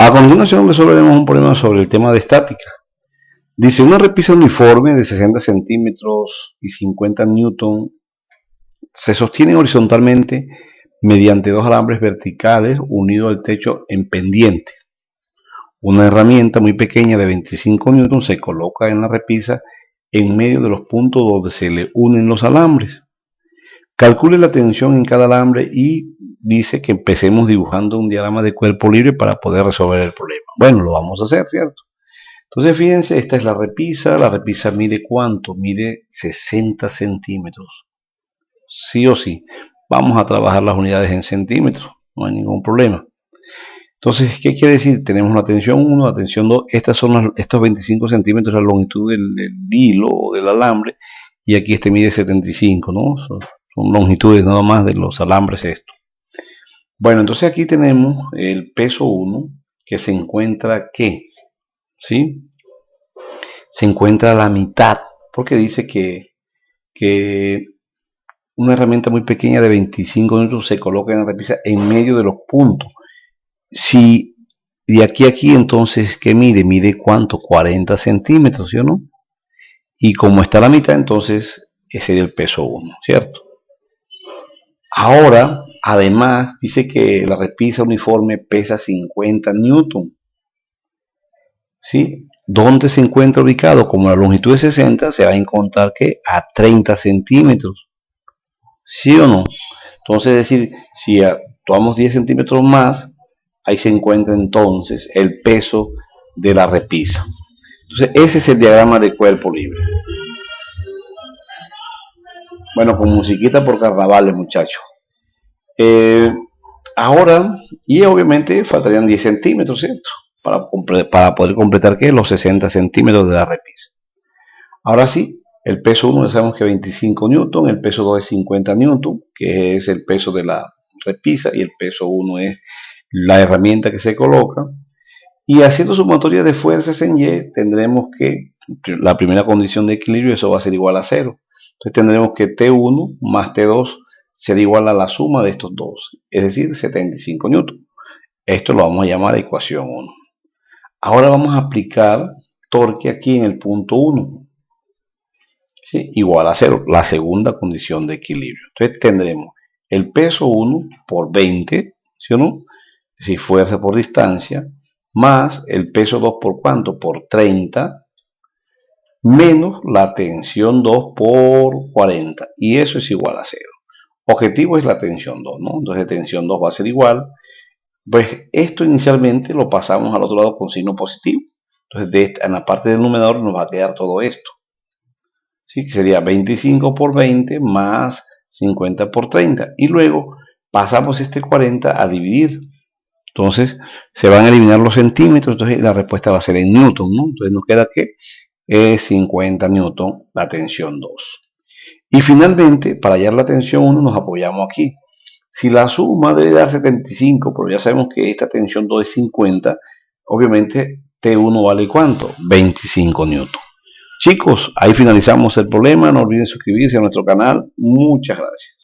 A continuación resolveremos un problema sobre el tema de estática. Dice, una repisa uniforme de 60 centímetros y 50 newton se sostiene horizontalmente mediante dos alambres verticales unidos al techo en pendiente. Una herramienta muy pequeña de 25 newton se coloca en la repisa en medio de los puntos donde se le unen los alambres. Calcule la tensión en cada alambre y dice que empecemos dibujando un diagrama de cuerpo libre para poder resolver el problema. Bueno, lo vamos a hacer, ¿cierto? Entonces, fíjense, esta es la repisa mide ¿cuánto? Mide 60 centímetros. Sí o sí, vamos a trabajar las unidades en centímetros, no hay ningún problema. Entonces, ¿qué quiere decir? Tenemos la tensión 1, la tensión 2, estos 25 centímetros, la longitud del hilo o del alambre, y aquí este mide 75, ¿no? Son longitudes nada más de los alambres esto. Bueno, entonces aquí tenemos el peso 1 que se encuentra ¿qué? ¿Sí? Se encuentra a la mitad, porque dice que una herramienta muy pequeña de 25 newton se coloca en la repisa en medio de los puntos. Si de aquí a aquí, entonces, ¿qué mide? Mide ¿cuánto? 40 centímetros, ¿sí o no? Y como está a la mitad, entonces ese sería el peso 1, ¿cierto? Ahora, además, dice que la repisa uniforme pesa 50 newton. ¿Sí? ¿Dónde se encuentra ubicado? Como la longitud es 60, se va a encontrar que a 30 centímetros. ¿Sí o no? Entonces, es decir, si tomamos 10 centímetros más, ahí se encuentra entonces el peso de la repisa. Entonces, ese es el diagrama de cuerpo libre. Bueno, con musiquita por carnavales, muchachos. Ahora, y obviamente faltarían 10 centímetros, ¿cierto? Para poder completar ¿qué? Los 60 centímetros de la repisa. Ahora sí, el peso 1 ya sabemos que 25 newton, el peso 2 es 50 newton, que es el peso de la repisa, y el peso 1 es la herramienta que se coloca. Y haciendo sumatoria de fuerzas en Y, tendremos que la primera condición de equilibrio, eso va a ser igual a 0. Entonces tendremos que T1 más T2 será igual a la suma de estos dos, es decir, 75 newton. Esto lo vamos a llamar ecuación 1. Ahora vamos a aplicar torque aquí en el punto 1. ¿Sí? Igual a 0, la segunda condición de equilibrio. Entonces tendremos el peso 1 por 20, ¿sí o no? Es decir, fuerza por distancia, más el peso 2 por ¿cuánto? Por 30, menos la tensión 2 por 40, y eso es igual a 0. Objetivo es la tensión 2, ¿no? Entonces tensión 2 va a ser igual, pues esto inicialmente lo pasamos al otro lado con signo positivo. Entonces en la parte del numerador nos va a quedar todo esto. ¿Sí? Que sería 25 por 20 más 50 por 30. Y luego pasamos este 40 a dividir. Entonces se van a eliminar los centímetros, entonces la respuesta va a ser en newton, ¿no? Entonces nos queda que es 50 newton la tensión 2. Y finalmente, para hallar la tensión 1 nos apoyamos aquí. Si la suma debe dar 75, pero ya sabemos que esta tensión 2 es 50, obviamente T1 vale ¿cuánto? 25 newton. Chicos, ahí finalizamos el problema. No olviden suscribirse a nuestro canal. Muchas gracias.